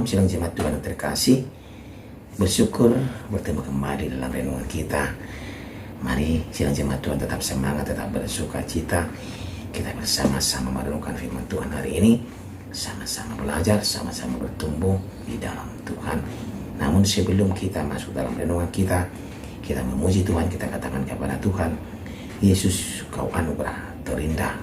sidang jemaat Tuhan yang terkasih. Bersyukur bertemu kembali dalam renungan kita. Mari sidang jemaat Tuhan tetap semangat, tetap bersuka cita. Kita bersama-sama merenungkan firman Tuhan hari ini. Sama-sama belajar, sama-sama bertumbuh di dalam Tuhan. Namun sebelum kita masuk dalam renungan kita memuji Tuhan, kita katakan kepada Tuhan, Yesus, Kau anugerah terindah.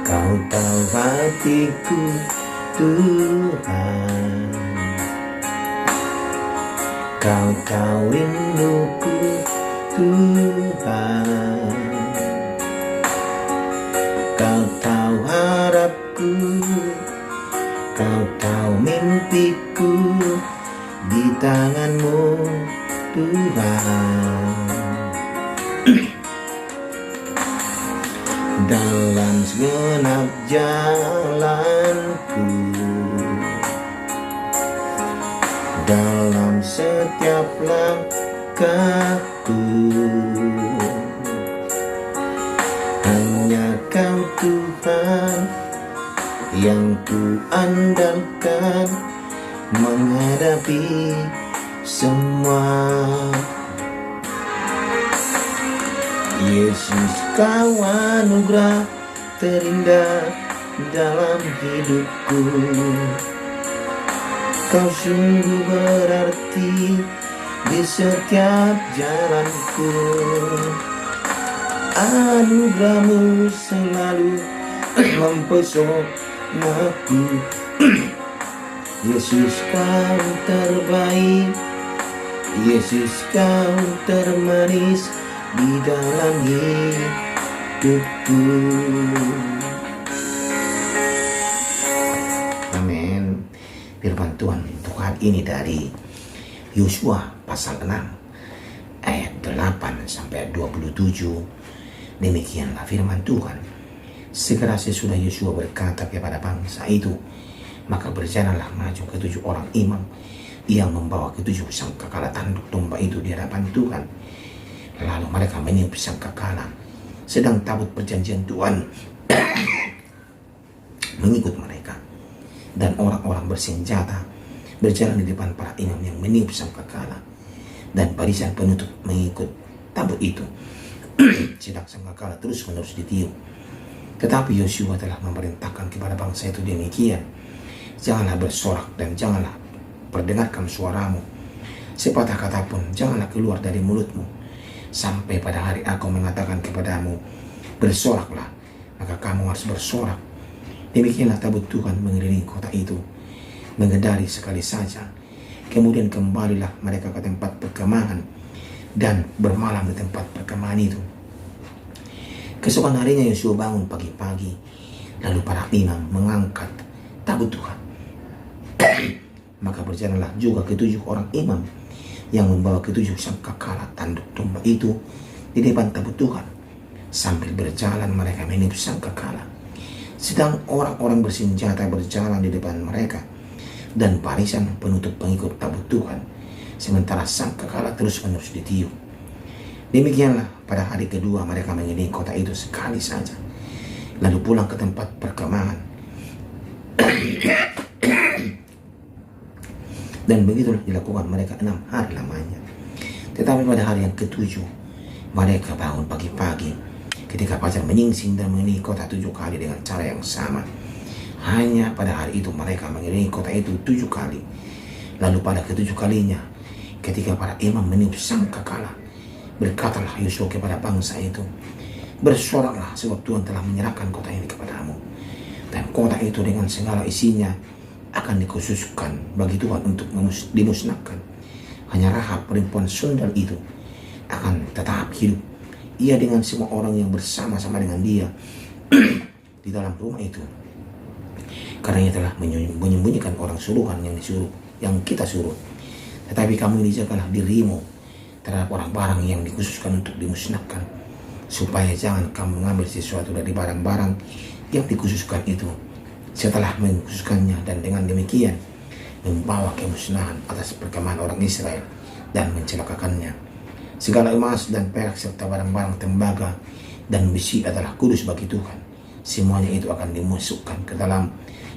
Kau tahu hatiku, Tuhan. Kau tahu rinduku, Tuhan. Kau tahu harapku, Kau tahu mimpiku, di tangan-Mu, Tuhan. Dalam segenap jalanku, dalam setiap langkahku, hanya Kau Tuhan yang ku andalkan menghadapi semua. Yesus, Kau anugerah terindah dalam hidupku. Kau sungguh berarti di setiap jalanku. Anugerah-Mu selalu mempesonaku. Yesus, Kau terbaik. Yesus, Kau termanis di dalam hidupku. Amin. Firman Tuhan untuk hari ini dari Yosua pasal 6 ayat 8 sampai 27. Demikianlah firman Tuhan. Segera sesudah Yosua berkata kepada bangsa itu, maka berjalanlah maju ketujuh orang imam yang membawa ketujuh sangkakala tanduk domba itu di hadapan Tuhan. Lalu mereka meniup sangkakala, sedang tabut perjanjian Tuhan mengikut mereka. Dan orang-orang bersenjata berjalan di depan para imam yang meniup sangkakala, dan barisan penutup mengikut tabut itu. Sedang sangkakala terus-menerus ditiup. Tetapi Yosua telah memerintahkan kepada bangsa itu demikian, janganlah bersorak dan janganlah perdengarkan suaramu, sepatah kata pun janganlah keluar dari mulutmu, sampai pada hari aku mengatakan kepadamu, bersoraklah, maka kamu harus bersorak. Demikianlah tabut Tuhan mengelilingi kota itu, mengendari sekali saja. Kemudian kembalilah mereka ke tempat perkemahan dan bermalam di tempat perkemahan itu. Keesokan harinya Yosua bangun pagi-pagi, lalu para imam mengangkat tabut Tuhan. Maka berjalanlah juga ketujuh orang imam yang membawa ketujuh sangkakala tanduk domba itu di depan tabut Tuhan. Sambil berjalan mereka meniup sangkakala, sedang orang-orang bersenjata berjalan di depan mereka, dan barisan penutup pengikut tabut Tuhan, sementara sangkakala terus-menerus ditiup. Demikianlah pada hari kedua mereka mengelilingi kota itu sekali saja, lalu pulang ke tempat perkemahan. Dan begitulah dilakukan mereka 6 hari lamanya. Tetapi pada hari yang ketujuh mereka bangun pagi-pagi ketika fajar menyingsing dan mengelilingi kota 7 kali dengan cara yang sama. Hanya pada hari itu mereka mengelilingi kota itu 7 kali. Lalu pada ketujuh kalinya, ketika para imam meniup sangkakala, berkatalah Yosua kepada bangsa itu, bersoraklah, sebab Tuhan telah menyerahkan kota ini kepadamu, dan kota itu dengan segala isinya akan dikhususkan bagi Tuhan untuk dimusnahkan. Hanya Rahab perempuan sundal itu akan tetap hidup, ia dengan semua orang yang bersama-sama dengan dia di dalam rumah itu, karena ia telah menyembunyikan orang suruhan yang kita suruh. Tetapi kamu ini jagalah dirimu terhadap barang-barang yang dikhususkan untuk dimusnahkan, supaya jangan kamu mengambil sesuatu dari barang-barang yang dikhususkan itu. Setelah mengkhususkannya dan dengan demikian membawa kemusnahan atas perkemahan orang Israel dan mencelakakannya. Segala emas dan perak serta barang-barang tembaga dan besi adalah kudus bagi Tuhan. Semuanya itu akan dimasukkan ke dalam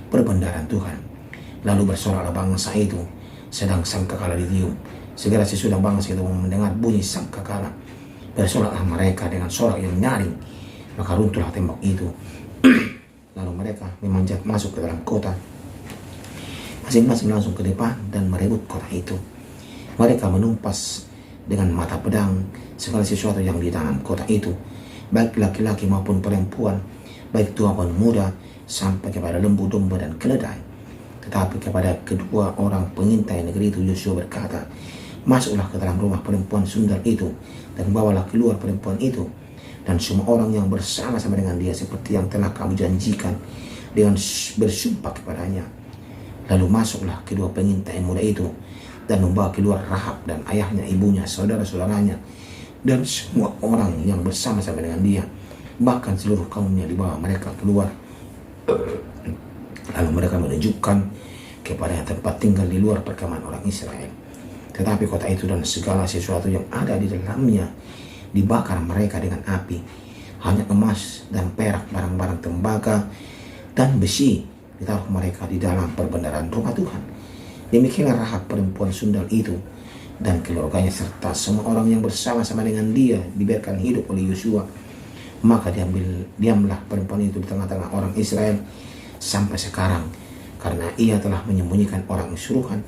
perbendaharaan Tuhan. Lalu bersoraklah bangsa itu sedang sangkakala ditiup. Segera sesudah bangsa itu mendengar bunyi sangkakala, bersoraklah mereka dengan sorak yang nyaring. Maka runtuhlah tembok itu. Lalu mereka memanjat masuk ke dalam kota. Masing-masing langsung ke depan dan merebut kota itu. Mereka menumpas dengan mata pedang segala sesuatu yang di dalam kota itu, baik laki-laki maupun perempuan, baik tua maupun muda, sampai kepada lembu domba dan keledai. Tetapi kepada kedua orang pengintai negeri itu Yosua berkata, masuklah ke dalam rumah perempuan sundal itu dan bawalah keluar perempuan itu dan semua orang yang bersama-sama dengan dia seperti yang telah kamu janjikan dengan bersumpah kepadanya. Lalu masuklah kedua pengintai muda itu dan membawa keluar Rahab dan ayahnya, ibunya, saudara-saudaranya dan semua orang yang bersama-sama dengan dia, bahkan seluruh kaumnya dibawa mereka keluar. Lalu mereka menunjukkan kepada tempat tinggal di luar perkemahan orang Israel. Tetapi kota itu dan segala sesuatu yang ada di dalamnya dibakar mereka dengan api. Hanya emas dan perak, barang-barang tembaga dan besi ditaruh mereka di dalam perbendaharaan rumah Tuhan. Demikianlah Rahab perempuan sundal itu dan keluarganya serta semua orang yang bersama-sama dengan dia dibiarkan hidup oleh Yosua. Maka diamlah perempuan itu di tengah-tengah orang Israel sampai sekarang, karena ia telah menyembunyikan orang suruhan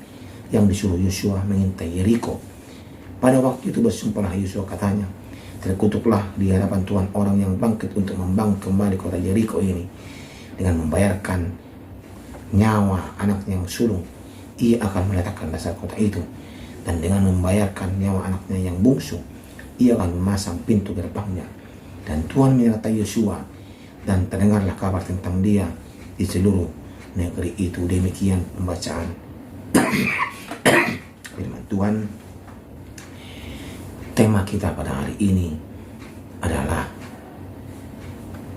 yang disuruh Yosua mengintai Yeriko. Pada waktu itu bersumpahlah Yosua, katanya, terkutuklah di hadapan Tuhan orang yang bangkit untuk membangun kembali kota Yeriko ini dengan membayarkan nyawa anaknya yang sulung. Ia akan meletakkan dasar kota itu, dan dengan membayarkan nyawa anaknya yang bungsu, ia akan memasang pintu gerbangnya. Dan Tuhan menyertai Yosua, dan terdengarlah kabar tentang dia di seluruh negeri itu. Demikian pembacaan firman Tuhan. Tema kita pada hari ini adalah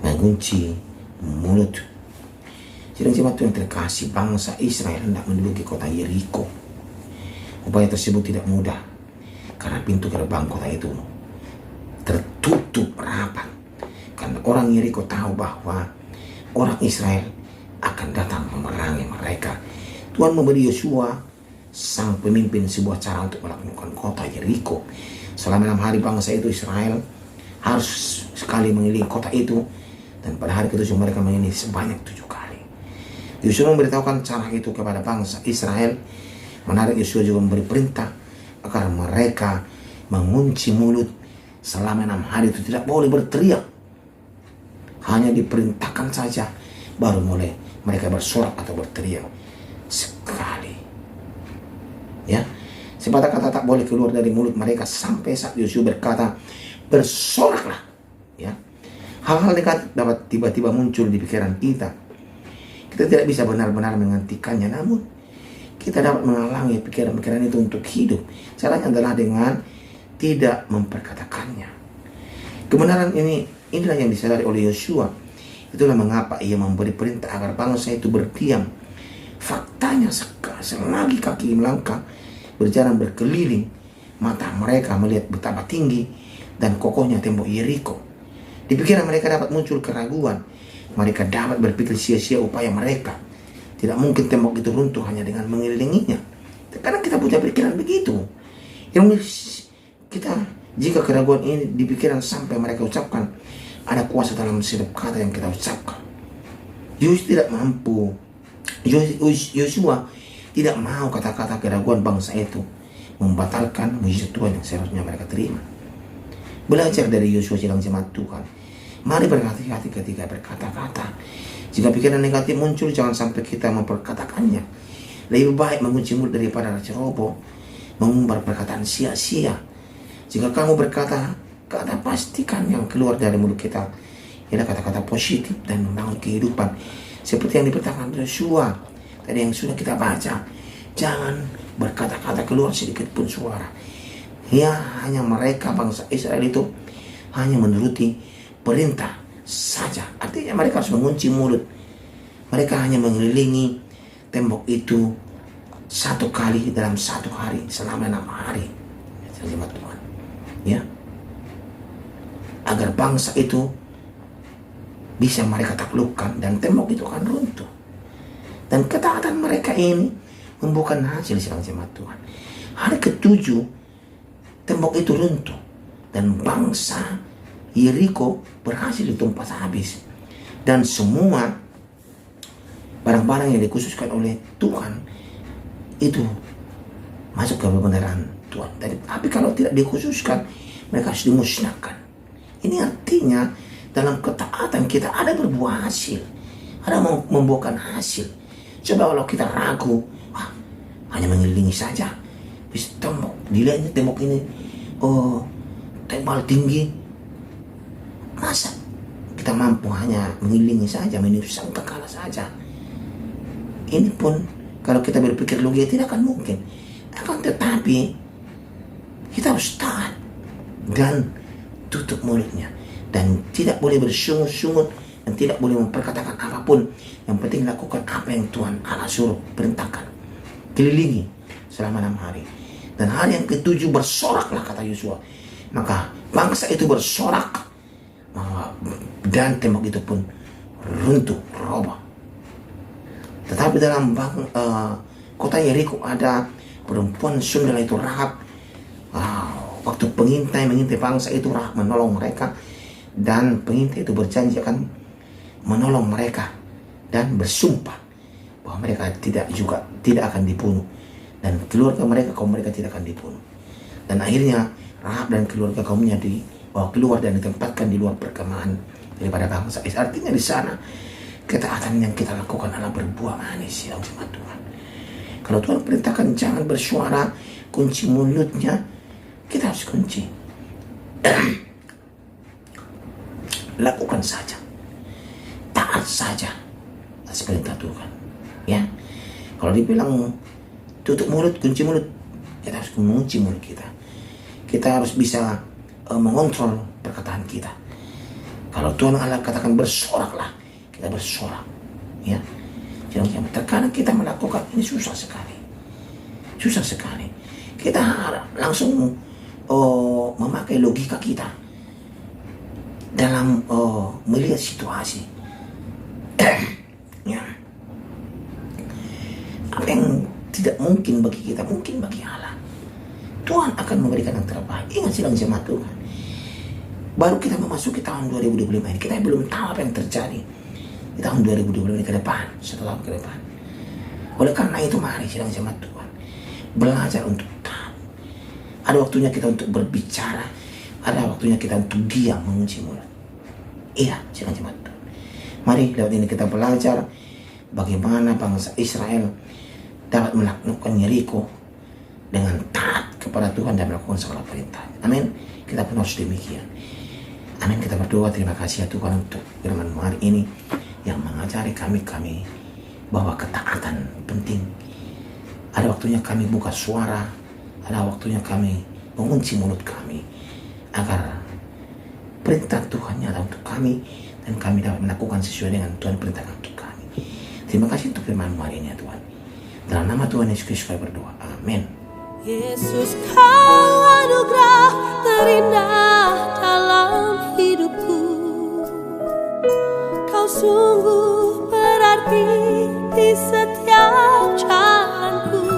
mengunci mulut. Sidang jemaat Tuhan terkasih, bangsa Israel hendak menduduki kota Yeriko. Upaya tersebut tidak mudah karena pintu gerbang kota itu tertutup rapat, karena orang Yeriko tahu bahwa orang Israel akan datang memerangi mereka. Tuhan memberi Yosua sang pemimpin sebuah cara untuk melakukan kota Yeriko. Selama 6 hari bangsa itu Israel harus sekali mengelilingi kota itu, dan pada hari ke-7 mereka mengelilingi sebanyak 7 kali. Yosua memberitahukan cara itu kepada bangsa Israel. Menarik, Yosua juga memberi perintah agar mereka mengunci mulut selama 6 hari itu, tidak boleh berteriak. Hanya diperintahkan saja baru mulai mereka bersorak atau berteriak sekali. Ya, sepatah kata tak boleh keluar dari mulut mereka sampai saat Yosua berkata bersoraklah. Ya, hal-hal negatif dapat tiba-tiba muncul di pikiran kita. Kita tidak bisa benar-benar menghentikannya, namun kita dapat menghalangi pikiran-pikiran itu untuk hidup. Caranya adalah dengan tidak memperkatakannya. Kebenaran inilah yang disadari oleh Yosua. Itulah mengapa ia memberi perintah agar bangsa itu berdiam. Faktanya selagi kaki melangkah berjalan berkeliling, mata mereka melihat betapa tinggi dan kokohnya tembok Yeriko. Di pikiran mereka dapat muncul keraguan. Mereka dapat berpikir sia-sia upaya mereka. Tidak mungkin tembok itu runtuh hanya dengan mengelilinginya. Karena kita punya pikiran begitu. Yang kita, jika keraguan ini di pikiran sampai mereka ucapkan, ada kuasa dalam setiap kata yang kita ucapkan. Yosua tidak mau kata-kata keraguan bangsa itu membatalkan mujizat Tuhan yang seharusnya mereka terima. Belajar dari Yosua sidang jemaat Tuhan. Mari berhati-hati ketika berkata-kata. Jika pikiran negatif muncul, jangan sampai kita memperkatakannya. Lebih baik mengunci mulut daripada ceroboh mengumbar perkataan sia-sia. Jika kamu berkata, pastikan yang keluar dari mulut kita ialah kata-kata positif dan membangun kehidupan. Seperti yang diberitakan Yosua tadi yang sudah kita baca. Jangan berkata-kata keluar sedikit pun suara. Ya, hanya mereka bangsa Israel itu hanya menuruti perintah saja. Artinya mereka harus mengunci mulut. Mereka hanya mengelilingi tembok itu 1 kali dalam 1 hari selama 6 hari. Jemaat Tuhan, ya, agar bangsa itu bisa mereka taklukkan dan tembok itu akan runtuh. Dan ketaatan mereka ini membuahkan hasil sedang jemaat Tuhan. Hari ke-7 tembok itu runtuh dan bangsa Yeriko berhasil ditumpas habis. Dan semua barang-barang yang dikhususkan oleh Tuhan itu masuk ke pemeliharaan Tuhan. Tapi kalau tidak dikhususkan, mereka harus dimusnahkan. Ini artinya dalam ketaatan kita ada berbuah hasil, ada membuahkan hasil. Coba kalau kita ragu, hanya mengelilingi saja, bis tembok, dilihatnya tembok ini tebal tinggi, masa kita mampu hanya mengelilingi saja, meniupkan kekala saja? Ini pun kalau kita berpikir logika tidak akan mungkin. Akan tetapi kita harus taat dan tutup mulutnya, dan tidak boleh bersungut-sungut dan tidak boleh memperkatakan apapun. Yang penting lakukan apa yang Tuhan Allah suruh perintahkan. Kelilingi selama 6 hari. Dan hari yang ke-7 bersoraklah, kata Yosua. Maka bangsa itu bersorak dan tembok itu pun runtuh, roboh. Tetapi dalam kota Yeriko ada perempuan sundal itu Rahab. Waktu mengintai bangsa itu, Rahab menolong mereka, dan pengintai itu berjanji akan menolong mereka dan bersumpah bahwa mereka tidak akan dibunuh, dan keluarga mereka, kaum mereka tidak akan dibunuh. Dan akhirnya Rahab dan keluarga kaumnya dibawa keluar dan ditempatkan di luar perkemahan daripada bangsa. Artinya di sana ketaatan yang kita lakukan adalah berbuah manis, ya jemaat Tuhan. Kalau Tuhan perintahkan jangan bersuara, kunci mulutnya, kita harus kunci. Lakukan saja, taat saja atas perintah Tuhan. Ya, kalau dibilang tutup mulut, kunci mulut, kita harus mengunci mulut kita. Kita harus bisa mengontrol perkataan kita. Kalau Tuhan Allah katakan bersoraklah, kita bersorak. Ya, jangan terkadang kita melakukan ini susah sekali. Kita langsung memakai logika kita dalam melihat situasi. Ya. Apa yang tidak mungkin bagi kita, mungkin bagi Allah. Tuhan akan memberikan yang terbaik. Ingat sidang jemaat Tuhan, baru kita memasuki tahun 2025 ini, kita belum tahu apa yang terjadi di tahun 2025 ini ke depan, 1 tahun ke depan. Oleh karena itu, mari sidang jemaat Tuhan belajar untuk taat. Ada waktunya kita untuk berbicara, ada waktunya kita untuk diam, mengunci mulut. Iya, sidang jemaat Tuhan. Mari lewat ini kita belajar bagaimana bangsa Israel dapat menaklukkan Yeriko dengan taat kepada Tuhan dan melakukan segala perintah. Amin. Kita pun harus demikian. Amin. Kita berdoa, terima kasih ya Tuhan untuk firman hari ini yang mengajari kami bahwa ketaatan penting. Ada waktunya kami buka suara, ada waktunya kami mengunci mulut kami, agar perintah Tuhan nyata untuk kami dan kami dapat melakukan sesuai dengan Tuhan perintahkan untuk kami. Terima kasih untuk firman hari ini ya Tuhan. Dalam nama Tuhan Yesus Kristus kami berdoa. Amin. Yesus, kau anugerah terindah dalam hidupku. Kau sungguh berarti di setiap jalanku.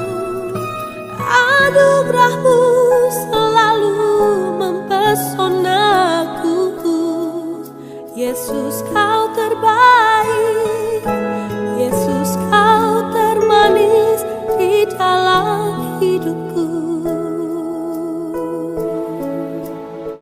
Anugerahmu